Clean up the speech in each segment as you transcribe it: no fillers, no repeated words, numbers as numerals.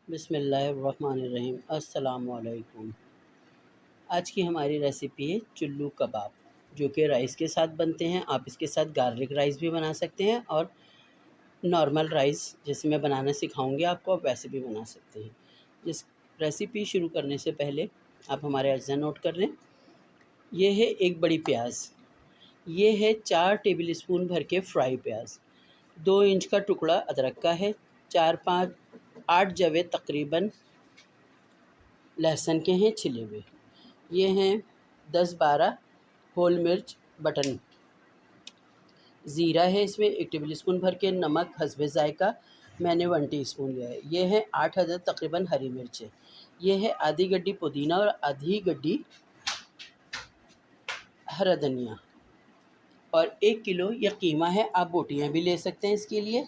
बिस्मिल्लाहिर्रहमानिर्रहीम। अस्सलामुअलैकुम। आज की हमारी रेसिपी है चुल्लू कबाब, जो कि राइस के साथ बनते हैं। आप इसके साथ गार्लिक राइस भी बना सकते हैं और नॉर्मल राइस जैसे मैं बनाना सिखाऊंगी आपको, आप वैसे भी बना सकते हैं। जिस रेसिपी शुरू करने से पहले आप हमारे अज्जा नोट कर लें। ये है एक बड़ी प्याज, ये है 4 टेबल स्पून भर के फ्राई प्याज, 2 इंच का टुकड़ा अदरक का है, 4-5 8 जवे तकरीबन लहसुन के हैं छिले हुए। ये हैं 10-12 होल मिर्च बटन। ज़ीरा है इसमें 1 टेबल स्पून भर के, नमक हस्बे ज़ायका मैंने 1 टीस्पून लिया है। ये है 8 अदद तकरीबन हरी मिर्च है। ये है आधी गड्डी पुदीना और आधी गड्डी हरा धनिया, और 1 किलो यह कीमा है। आप बोटियाँ भी ले सकते हैं इसके लिए।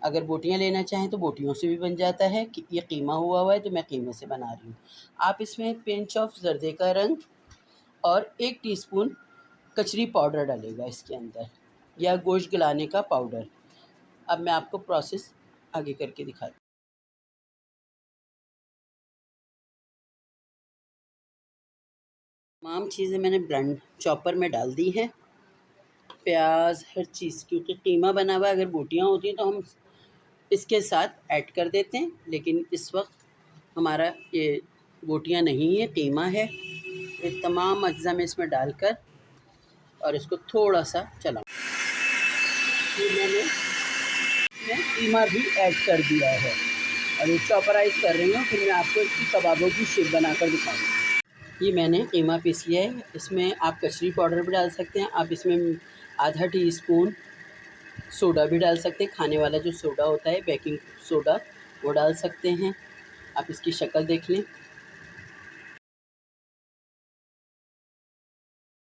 अगर बोटियाँ लेना चाहें तो बोटियों से भी बन जाता है। कि ये कीमा हुआ है तो मैं कीमे से बना रही हूँ। आप इसमें पिंच ऑफ ज़र्दे का रंग और 1 टीस्पून कचरी पाउडर डालेगा इसके अंदर, या गोश्त गलाने का पाउडर। अब मैं आपको प्रोसेस आगे करके दिखाती हूँ। तमाम चीज़ें मैंने ब्लेंड चॉपर में डाल दी हैं, प्याज हर चीज़, क्योंकि कीमा बना हुआ अगर बोटियाँ होती हैं तो हम इसके साथ ऐड कर देते हैं, लेकिन इस वक्त हमारा ये बोटियाँ नहीं है, कीमा है। ये तमाम अज्जा में इसमें डालकर और इसको थोड़ा सा चलाऊँ। फिर मैंने इसमें कीमा भी ऐड कर दिया है और ये चॉपराइज़ कर रही हूँ। फिर मैं आपको इसकी कबाबों की शेप बनाकर दिखाऊँगी। ये मैंने कीमा पीस लिया है। इसमें आप कचरी पाउडर भी डाल सकते हैं। आप इसमें आधा टीस्पून सोडा भी डाल सकते हैं, खाने वाला जो सोडा होता है, बेकिंग सोडा, वो डाल सकते हैं। आप इसकी शक्ल देख लें।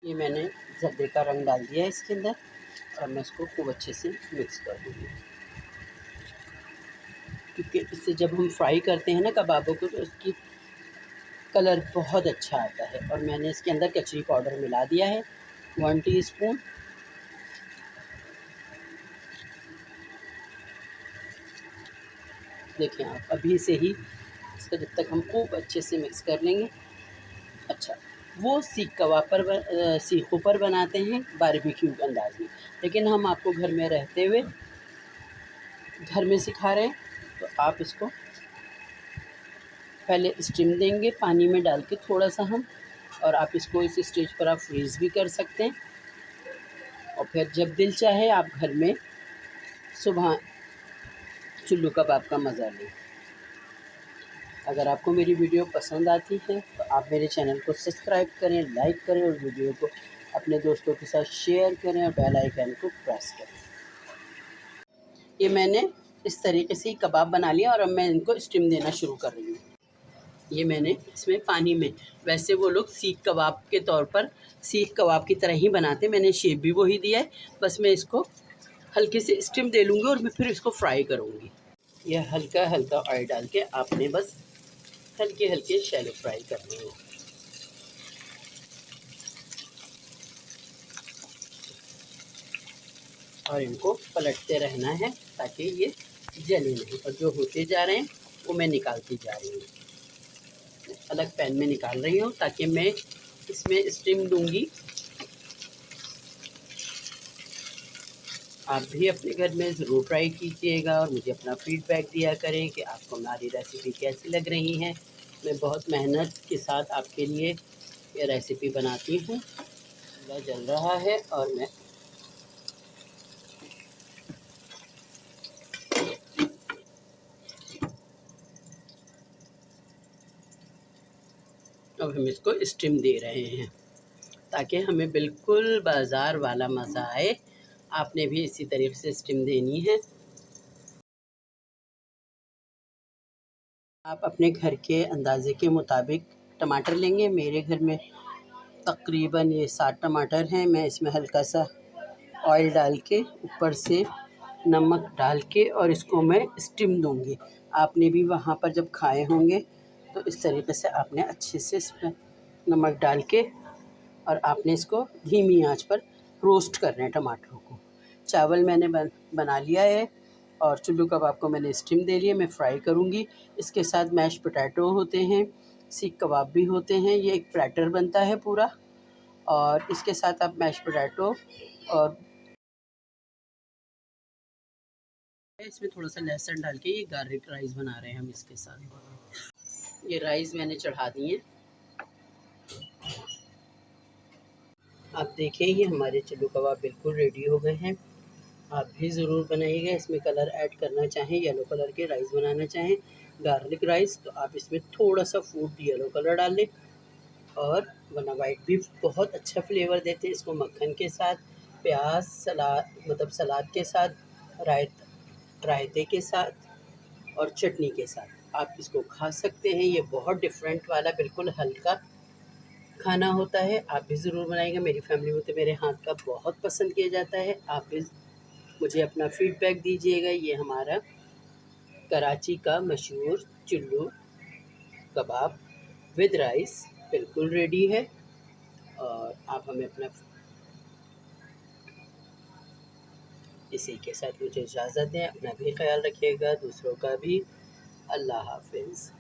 ये मैंने ज़र्दे का रंग डाल दिया है इसके अंदर और मैं इसको खूब अच्छे से मिक्स कर दूँगी, क्योंकि इससे जब हम फ्राई करते हैं ना कबाबों को तो उसकी कलर बहुत अच्छा आता है। और मैंने इसके अंदर कचरी पाउडर मिला दिया है 1 टीस्पून। देखें आप, अभी से ही इसका जब तक हम खूब अच्छे से मिक्स कर लेंगे। अच्छा, वो सीखों पर बनाते हैं बारबेक्यू अंदाज में, लेकिन हम आपको घर में रहते हुए घर में सिखा रहे हैं। तो आप इसको पहले स्टीम देंगे पानी में डाल के थोड़ा सा हम, और आप इसको इस स्टेज पर आप फ्रीज़ भी कर सकते हैं। और फिर जब दिल चाहे आप घर में सुबह चुल्लू कबाब का मज़ा लें। अगर आपको मेरी वीडियो पसंद आती है तो आप मेरे चैनल को सब्सक्राइब करें, लाइक करें और वीडियो को अपने दोस्तों के साथ शेयर करें और बेल आइकन को प्रेस करें। ये मैंने इस तरीके से कबाब बना लिया और अब मैं इनको स्टीम देना शुरू कर रही हूँ। ये मैंने इसमें पानी में, वैसे वो लोग सीख कबाब के तौर पर सीख कबाब की तरह ही बनाते, मैंने शेप भी वही दिया है। बस मैं इसको हल्के से स्टीम दे लूँगी और मैं फिर इसको फ्राई करूँगी। यह हल्का हल्का ऑयल डाल के आपने बस हल्के हल्के शैलो फ्राई करने हैं। और इनको पलटते रहना है ताकि ये जले नहीं। और जो होते जा रहे हैं वो मैं निकालती जा रही हूँ, अलग पैन में निकाल रही हूँ ताकि मैं इसमें स्टीम दूँगी। आप भी अपने घर में ज़रूर ट्राई कीजिएगा और मुझे अपना फीडबैक दिया करें कि आपको हमारी रेसिपी कैसी लग रही है। मैं बहुत मेहनत के साथ आपके लिए ये रेसिपी बनाती हूँ। चूल्हा जल रहा है और मैं अब हम इसको स्टीम दे रहे हैं ताकि हमें बिल्कुल बाज़ार वाला मज़ा आए। आपने भी इसी तरीके से स्टीम देनी है। आप अपने घर के अंदाज़े के मुताबिक टमाटर लेंगे। मेरे घर में तकरीबन ये 7 टमाटर हैं। मैं इसमें हल्का सा ऑयल डाल के ऊपर से नमक डाल के और इसको मैं स्टीम दूंगी। आपने भी वहाँ पर जब खाए होंगे तो इस तरीके से आपने अच्छे से इसमें नमक डाल के और आपने इसको धीमी आंच पर रोस्ट करना है टमाटरों को। चावल मैंने बना लिया है और चुल्लू कबाब को मैंने स्टीम दे लिया, मैं फ्राई करूँगी। इसके साथ मैश पोटैटो होते हैं, सीख कबाब भी होते हैं, ये एक प्लेटर बनता है पूरा। और इसके साथ आप मैश पोटैटो और इसमें थोड़ा सा लहसुन डाल के ये गार्लिक राइस बना रहे हैं हम इसके साथ। ये राइस मैंने चढ़ा दिए। आप देखिए ये हमारे चुल्लू कबाब बिल्कुल रेडी हो गए हैं। आप भी ज़रूर बनाइएगा। इसमें कलर ऐड करना चाहें, येलो कलर के राइस बनाना चाहें, गार्लिक राइस, तो आप इसमें थोड़ा सा फूड येलो कलर डाल लें। और वरना वाइट भी बहुत अच्छा फ्लेवर देते हैं। इसको मक्खन के साथ, प्याज, सलाद मतलब सलाद के साथ, रायते के साथ और चटनी के साथ आप इसको खा सकते हैं। ये बहुत डिफरेंट वाला बिल्कुल हल्का खाना होता है। आप भी ज़रूर बनाइएगा। मेरी फैमिली में तो मेरे हाथ का बहुत पसंद किया जाता है। आप भी मुझे अपना फीडबैक दीजिएगा। ये हमारा कराची का मशहूर चुल्लू कबाब विद राइस बिल्कुल रेडी है। और आप हमें अपना इसी के साथ मुझे इजाज़त दें। अपना भी ख्याल रखिएगा, दूसरों का भी। अल्लाह हाफ़िज़।